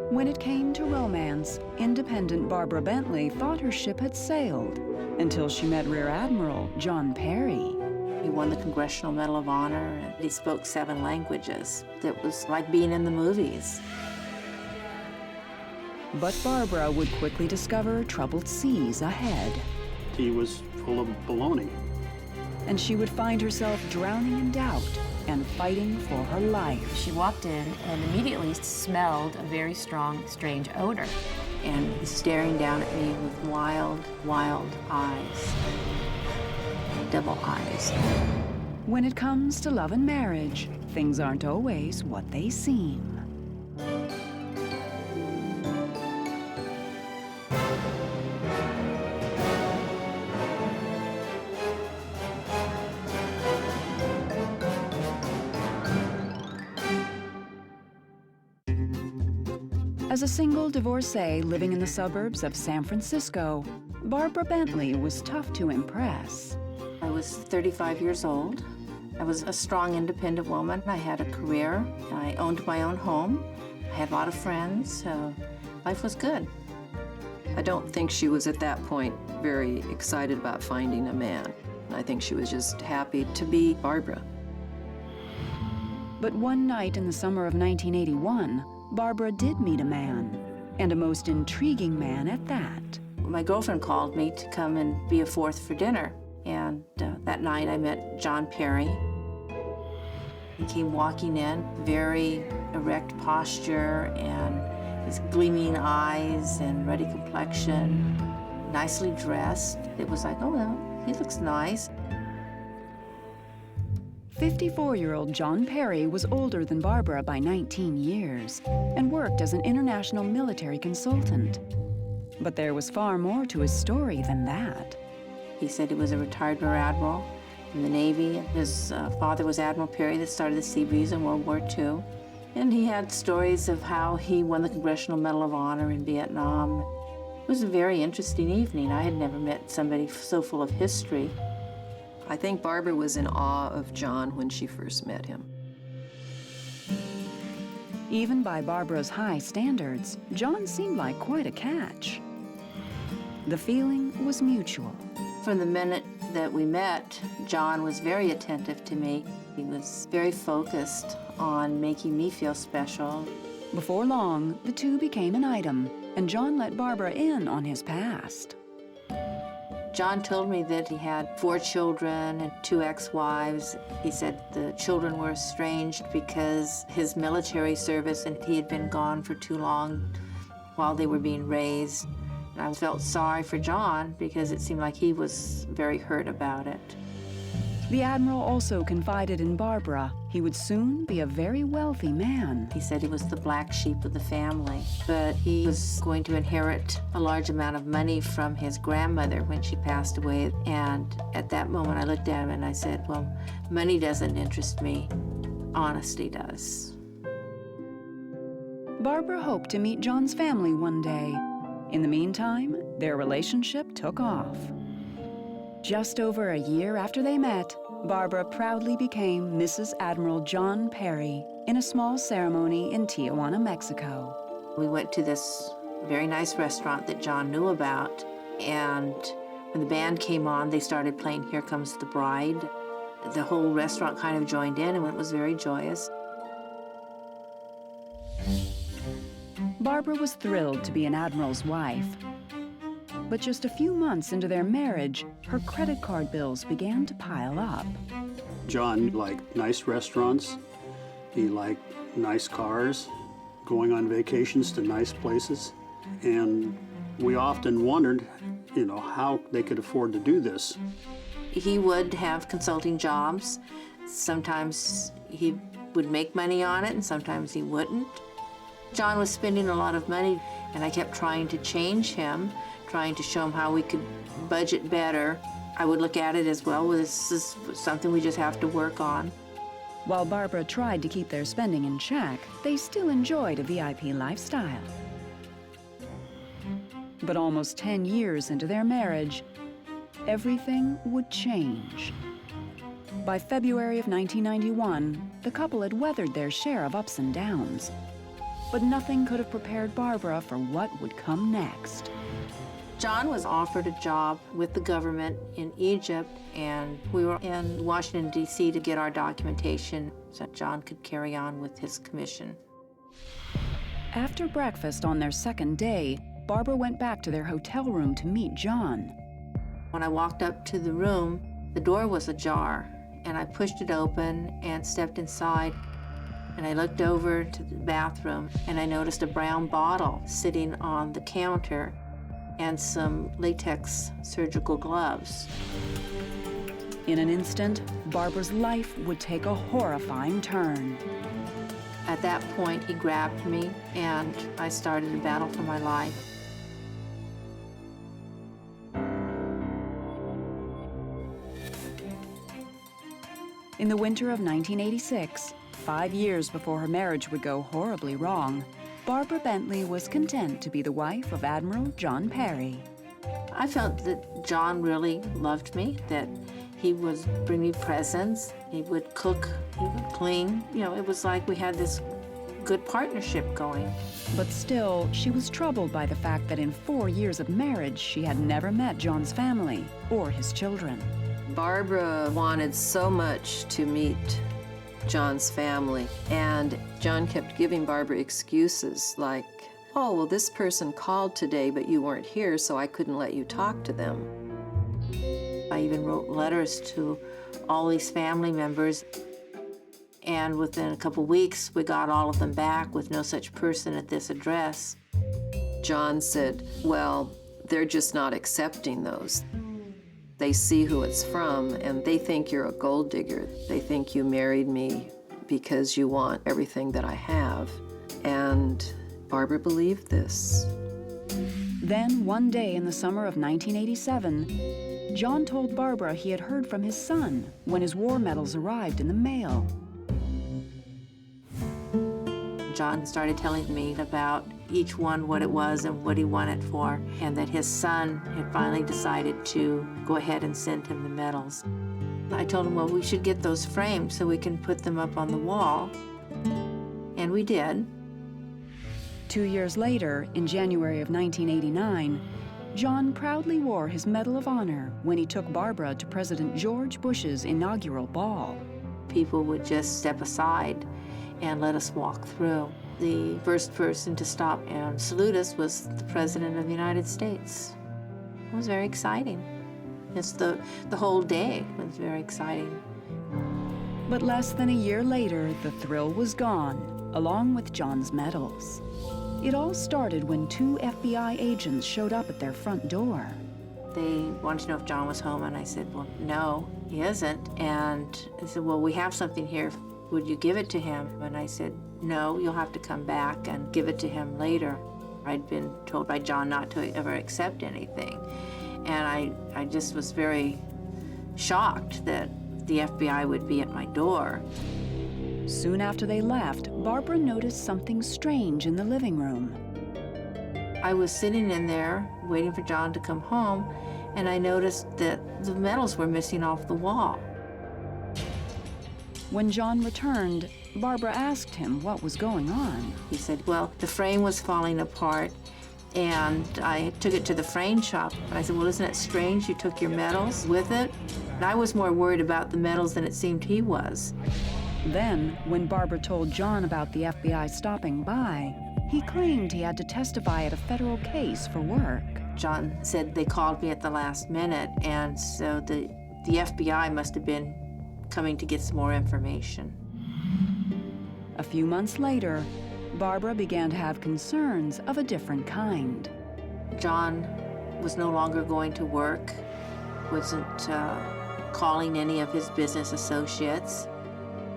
When it came to romance, independent Barbara Bentley thought her ship had sailed until she met Rear Admiral John Perry. He won the Congressional Medal of Honor, and he spoke 7 languages. It was like being in the movies. But Barbara would quickly discover troubled seas ahead. He was full of baloney. And she would find herself drowning in doubt and fighting for her life. She walked in and immediately smelled a very strong, strange odor. And he's staring down at me with wild, wild eyes. Devil eyes. When it comes to love and marriage, things aren't always what they seem. As a single divorcee living in the suburbs of San Francisco, Barbara Bentley was tough to impress. I was 35 years old. I was a strong, independent woman. I had a career. I owned my own home. I had a lot of friends, so life was good. I don't think she was at that point very excited about finding a man. I think she was just happy to be Barbara. But one night in the summer of 1981, Barbara did meet a man, and a most intriguing man at that. My girlfriend called me to come and be a fourth for dinner, and that night I met John Perry. He came walking in, very erect posture and his gleaming eyes and ruddy complexion, nicely dressed. It was like, oh, well, he looks nice. 54-year-old John Perry was older than Barbara by 19 years and worked as an international military consultant. But there was far more to his story than that. He said he was a retired Rear Admiral in the Navy. His father was Admiral Perry that started the Sea Breeze in World War II. And he had stories of how he won the Congressional Medal of Honor in Vietnam. It was a very interesting evening. I had never met somebody so full of history. I think Barbara was in awe of John when she first met him. Even by Barbara's high standards, John seemed like quite a catch. The feeling was mutual. From the minute that we met, John was very attentive to me. He was very focused on making me feel special. Before long, the two became an item, and John let Barbara in on his past. John told me that he had 4 children and 2 ex-wives. He said the children were estranged because his military service and he had been gone for too long while they were being raised. And I felt sorry for John because it seemed like he was very hurt about it. The Admiral also confided in Barbara he would soon be a very wealthy man. He said he was the black sheep of the family, but he was going to inherit a large amount of money from his grandmother when she passed away. And at that moment, I looked at him and I said, well, money doesn't interest me. Honesty does. Barbara hoped to meet John's family one day. In the meantime, their relationship took off. Just over a year after they met, Barbara proudly became Mrs. Admiral John Perry in a small ceremony in Tijuana, Mexico. We went to this very nice restaurant that John knew about, and when the band came on, they started playing Here Comes the Bride. The whole restaurant kind of joined in, and it was very joyous. Barbara was thrilled to be an admiral's wife. But just a few months into their marriage, her credit card bills began to pile up. John liked nice restaurants. He liked nice cars, going on vacations to nice places. And we often wondered, how they could afford to do this. He would have consulting jobs. Sometimes he would make money on it, and sometimes he wouldn't. John was spending a lot of money, and I kept trying to change him, trying to show him how we could budget better. I would look at it as, well, this is something we just have to work on. While Barbara tried to keep their spending in check, they still enjoyed a VIP lifestyle. But almost 10 years into their marriage, everything would change. By February of 1991, the couple had weathered their share of ups and downs. but nothing could have prepared Barbara for what would come next. John was offered a job with the government in Egypt, and we were in Washington, D.C. to get our documentation so John could carry on with his commission. After breakfast on their second day, Barbara went back to their hotel room to meet John. When I walked up to the room, the door was ajar, and I pushed it open and stepped inside. And I looked over to the bathroom, and I noticed a brown bottle sitting on the counter and some latex surgical gloves. In an instant, Barbara's life would take a horrifying turn. At that point, he grabbed me, and I started a battle for my life. In the winter of 1986, 5 years before her marriage would go horribly wrong, Barbara Bentley was content to be the wife of Admiral John Perry. I felt that John really loved me, that he would bring me presents, he would cook, he would clean. You know, it was like we had this good partnership going. But still, she was troubled by the fact that in 4 years of marriage, she had never met John's family or his children. Barbara wanted so much to meet John's family, and John kept giving Barbara excuses like, oh, well, this person called today, but you weren't here, so I couldn't let you talk to them. I even wrote letters to all these family members, and within a couple weeks, we got all of them back with no such person at this address. John said, well, they're just not accepting those. They see who it's from, and they think you're a gold digger. They think you married me because you want everything that I have. And Barbara believed this. Then, one day in the summer of 1987, John told Barbara he had heard from his son when his war medals arrived in the mail. John started telling me about each one, what it was and what he won it for, and that his son had finally decided to go ahead and send him the medals. I told him, well, we should get those framed so we can put them up on the wall, and we did. 2 years later, in January of 1989, John proudly wore his Medal of Honor when he took Barbara to President George Bush's inaugural ball. People would just step aside and let us walk through. The first person to stop and salute us was the President of the United States. It was very exciting. It's the whole day was very exciting. But less than a year later, the thrill was gone, along with John's medals. It all started when 2 FBI agents showed up at their front door. They wanted to know if John was home, and I said, well, no, he isn't. And they said, well, we have something here. Would you give it to him? And I said, no, you'll have to come back and give it to him later. I'd been told by John not to ever accept anything. And I just was very shocked that the FBI would be at my door. Soon after they left, Barbara noticed something strange in the living room. I was sitting in there waiting for John to come home, and I noticed that the medals were missing off the wall. When John returned, Barbara asked him what was going on. He said, well, the frame was falling apart, and I took it to the frame shop. And I said, well, isn't it strange you took your medals with it? And I was more worried about the medals than it seemed he was. Then, when Barbara told John about the FBI stopping by, he claimed he had to testify at a federal case for work. John said they called me at the last minute, and so the FBI must have been coming to get some more information. A few months later, Barbara began to have concerns of a different kind. John was no longer going to work, wasn't calling any of his business associates,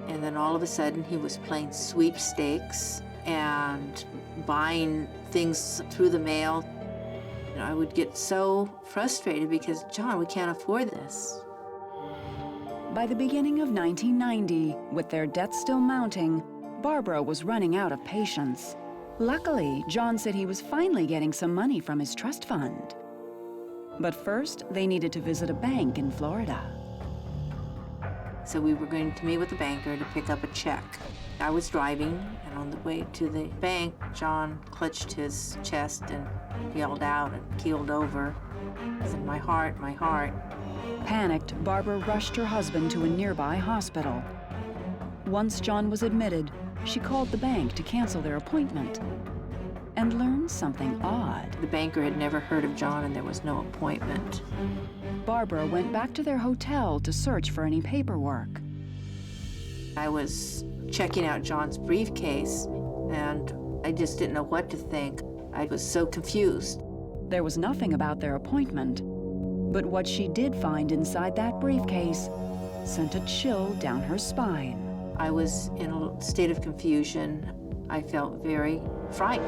and then all of a sudden he was playing sweepstakes and buying things through the mail. You know, I would get so frustrated because, John, we can't afford this. By the beginning of 1990, with their debt still mounting, Barbara was running out of patience. Luckily, John said he was finally getting some money from his trust fund. But first, they needed to visit a bank in Florida. So we were going to meet with the banker to pick up a check. I was driving, and on the way to the bank, John clutched his chest and yelled out and keeled over. He said, "My heart, my heart." Panicked, Barbara rushed her husband to a nearby hospital. Once John was admitted, she called the bank to cancel their appointment and learned something odd. The banker had never heard of John, and there was no appointment. Barbara went back to their hotel to search for any paperwork. I was checking out John's briefcase, and I just didn't know what to think. I was so confused. There was nothing about their appointment, but what she did find inside that briefcase sent a chill down her spine. I was in a state of confusion. I felt very frightened.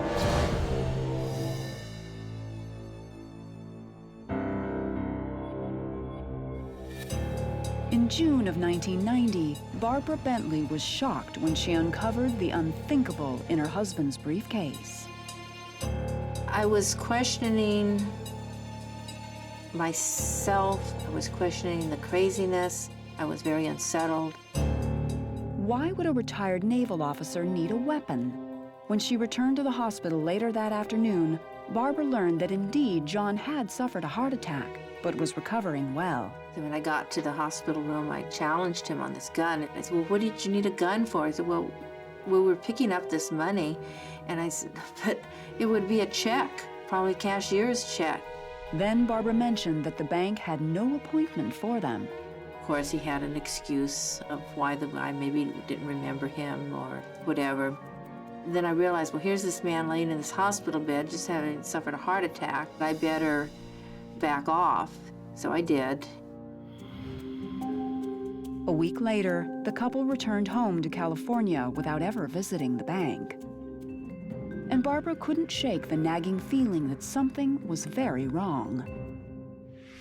In June of 1990, Barbara Bentley was shocked when she uncovered the unthinkable in her husband's briefcase. I was questioning myself. I was questioning the craziness. I was very unsettled. Why would a retired naval officer need a weapon? When she returned to the hospital later that afternoon, Barbara learned that indeed John had suffered a heart attack, but was recovering well. So when I got to the hospital room, I challenged him on this gun. I said, "Well, what did you need a gun for?" He said, well, we were picking up this money. And I said, "But it would be a check, probably cashier's check." Then Barbara mentioned that the bank had no appointment for them. Of course, he had an excuse of why I maybe didn't remember him or whatever. Then I realized, well, here's this man laying in this hospital bed just having suffered a heart attack. I better back off. So I did. A week later, the couple returned home to California without ever visiting the bank. And Barbara couldn't shake the nagging feeling that something was very wrong.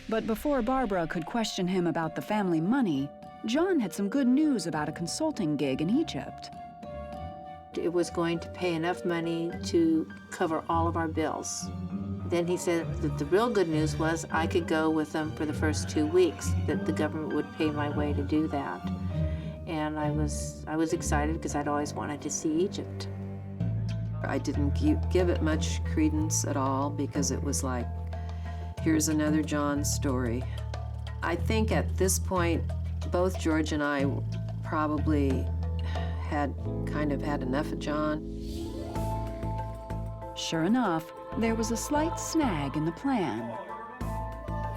But before Barbara could question him about the family money, John had some good news about a consulting gig in Egypt. It was going to pay enough money to cover all of our bills. Then he said that the real good news was I could go with them for the first 2 weeks, that the government would pay my way to do that. And I was excited because I'd always wanted to see Egypt. I didn't give it much credence at all because it was like, here's another John story. I think at this point, both George and I probably had kind of had enough of John. Sure enough, there was a slight snag in the plan.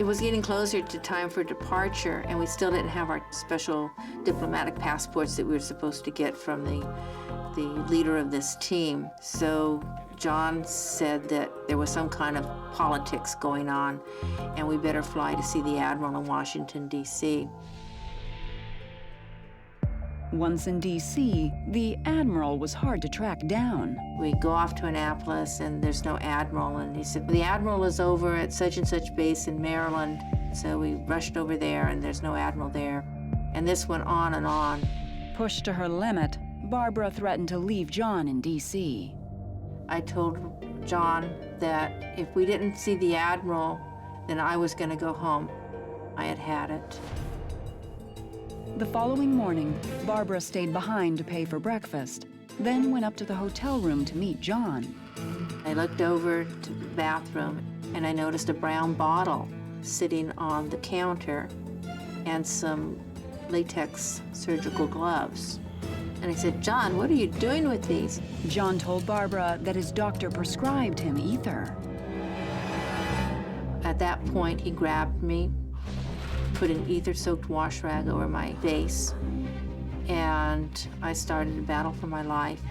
It was getting closer to time for departure, and we still didn't have our special diplomatic passports that we were supposed to get from the leader of this team. So John said that there was some kind of politics going on, and we better fly to see the Admiral in Washington, D.C. Once in D.C., the Admiral was hard to track down. We go off to Annapolis, and there's no Admiral, and he said, the Admiral is over at such and such base in Maryland. So we rushed over there, and there's no Admiral there. And this went on and on. Pushed to her limit, Barbara threatened to leave John in D.C. I told John that if we didn't see the Admiral, then I was going to go home. I had had it. The following morning, Barbara stayed behind to pay for breakfast, then went up to the hotel room to meet John. I looked over to the bathroom, and I noticed a brown bottle sitting on the counter and some latex surgical gloves. And I said, John, what are you doing with these? John told Barbara that his doctor prescribed him ether. At that point, he grabbed me, put an ether-soaked wash rag over my face, and I started a battle for my life.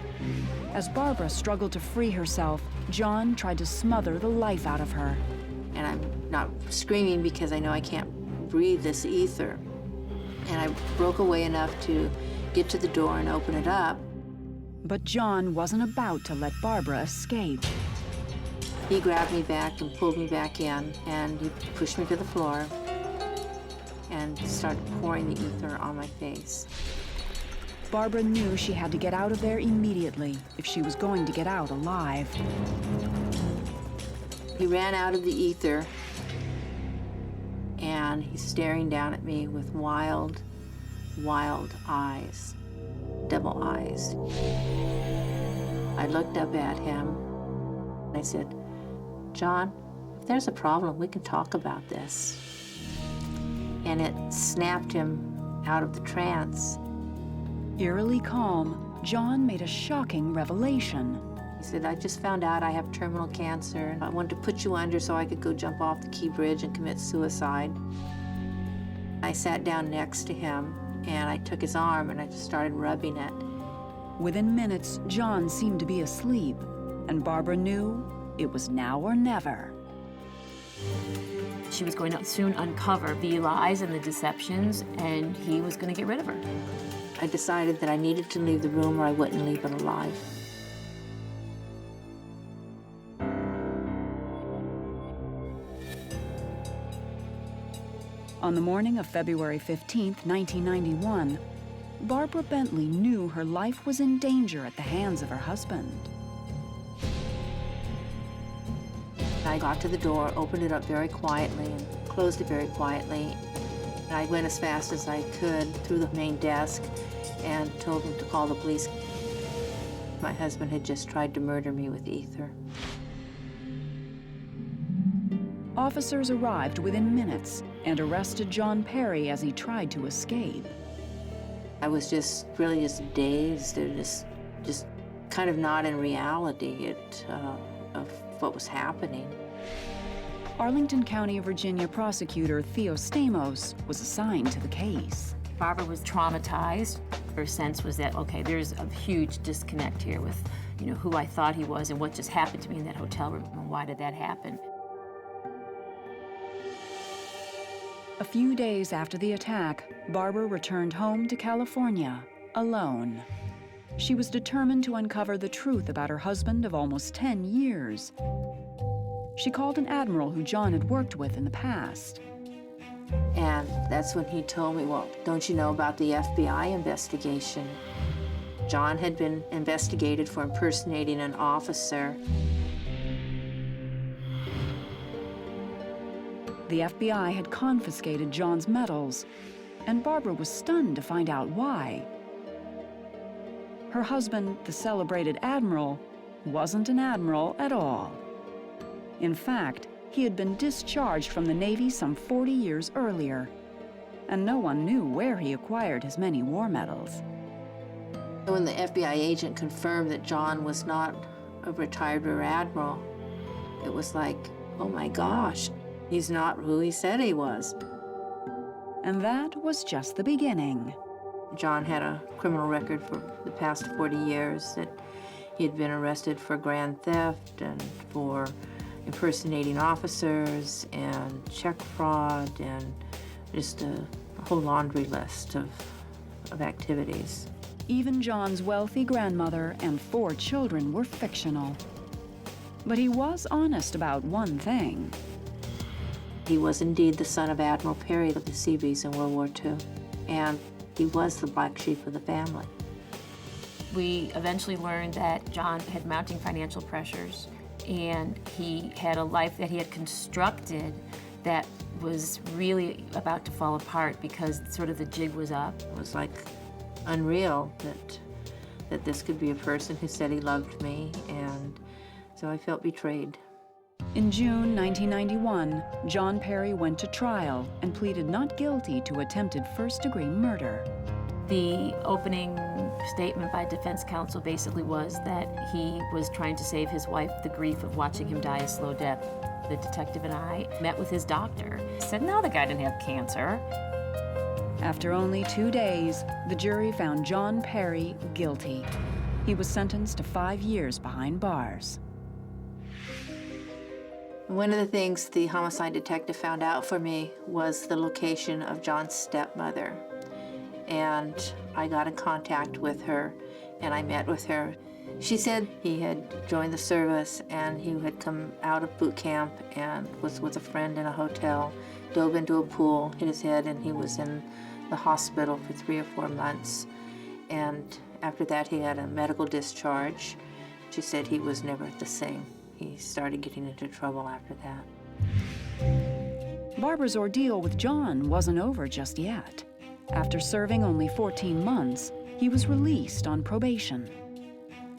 As Barbara struggled to free herself, John tried to smother the life out of her. And I'm not screaming because I know I can't breathe this ether. And I broke away enough to get to the door and open it up. But John wasn't about to let Barbara escape. He grabbed me back and pulled me back in, and he pushed me to the floor and started pouring the ether on my face. Barbara knew she had to get out of there immediately if she was going to get out alive. He ran out of the ether, and he's staring down at me with wild, wild eyes, double eyes. I looked up at him. I said, "John, if there's a problem, we can talk about this." And it snapped him out of the trance. Eerily calm, John made a shocking revelation. He said, "I just found out I have terminal cancer, and I wanted to put you under so I could go jump off the Key Bridge and commit suicide." I sat down next to him, and I took his arm, and I just started rubbing it. Within minutes, John seemed to be asleep, and Barbara knew it was now or never. She was going to soon uncover the lies and the deceptions, and he was going to get rid of her. I decided that I needed to leave the room or I wouldn't leave it alive. On the morning of February 15th, 1991, Barbara Bentley knew her life was in danger at the hands of her husband. I got to the door, opened it up very quietly, and closed it very quietly. And I went as fast as I could through the main desk and told him to call the police. My husband had just tried to murder me with ether. Officers arrived within minutes and arrested John Perry as he tried to escape. I was really just dazed and just kind of not in reality of what was happening. Arlington County, Virginia prosecutor Theo Stamos was assigned to the case. Barbara was traumatized. Her sense was that, okay, there's a huge disconnect here with, who I thought he was and what just happened to me in that hotel room, and why did that happen? A few days after the attack, Barbara returned home to California, alone. She was determined to uncover the truth about her husband of almost 10 years. She called an admiral who John had worked with in the past. And that's when he told me, "Well, don't you know about the FBI investigation?" John had been investigated for impersonating an officer. The FBI had confiscated John's medals, and Barbara was stunned to find out why. Her husband, the celebrated Admiral, wasn't an admiral at all. In fact, he had been discharged from the Navy some 40 years earlier, and no one knew where he acquired his many war medals. When the FBI agent confirmed that John was not a retired rear admiral, it was like, oh my gosh, he's not who he said he was. And that was just the beginning. John had a criminal record for the past 40 years, that he had been arrested for grand theft and for impersonating officers and check fraud and just a whole laundry list of activities. Even John's wealthy grandmother and 4 children were fictional. But he was honest about one thing. He was indeed the son of Admiral Perry of the Seabees in World War II, and he was the black sheep of the family. We eventually learned that John had mounting financial pressures, and he had a life that he had constructed that was really about to fall apart because sort of the jig was up. It was like unreal that this could be a person who said he loved me, and so I felt betrayed. In June 1991, John Perry went to trial and pleaded not guilty to attempted first-degree murder. The opening statement by defense counsel basically was that he was trying to save his wife the grief of watching him die a slow death. The detective and I met with his doctor. He said, no, the guy didn't have cancer. After only 2 days, the jury found John Perry guilty. He was sentenced to 5 years behind bars. One of the things the homicide detective found out for me was the location of John's stepmother. And I got in contact with her, and I met with her. She said he had joined the service, and he had come out of boot camp and was with a friend in a hotel, dove into a pool, hit his head, and he was in the hospital for 3 or 4 months. And after that, he had a medical discharge. She said he was never the same. He started getting into trouble after that. Barbara's ordeal with John wasn't over just yet. After serving only 14 months, he was released on probation.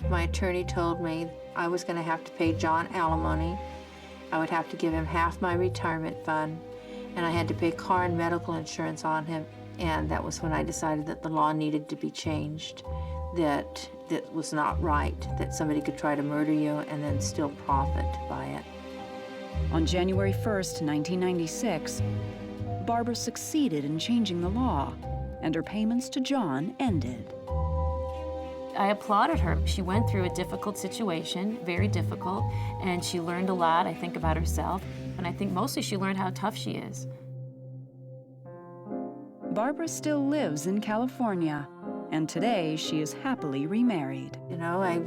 My attorney told me I was going to have to pay John alimony. I would have to give him half my retirement fund, and I had to pay car and medical insurance on him. And that was when I decided that the law needed to be changed, that was not right, that somebody could try to murder you and then still profit by it. On January 1st, 1996, Barbara succeeded in changing the law, and her payments to John ended. I applauded her. She went through a difficult situation, very difficult, and she learned a lot, I think, about herself. And I think mostly she learned how tough she is. Barbara still lives in California, and today she is happily remarried. You know, I've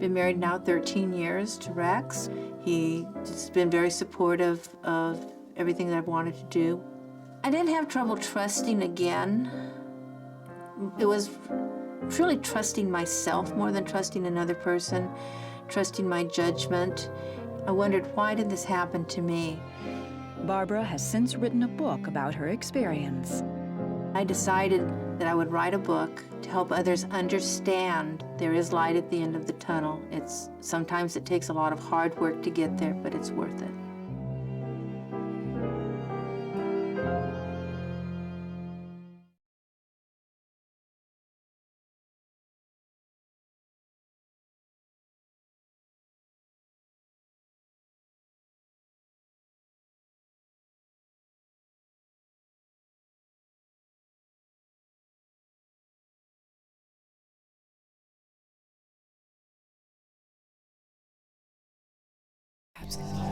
been married now 13 years to Rex. He's been very supportive of everything that I've wanted to do. I didn't have trouble trusting again. It was truly trusting myself more than trusting another person, trusting my judgment. I wondered, why did this happen to me? Barbara has since written a book about her experience. I decided that I would write a book to help others understand there is light at the end of the tunnel. Sometimes it takes a lot of hard work to get there, but it's worth it. Absolutely.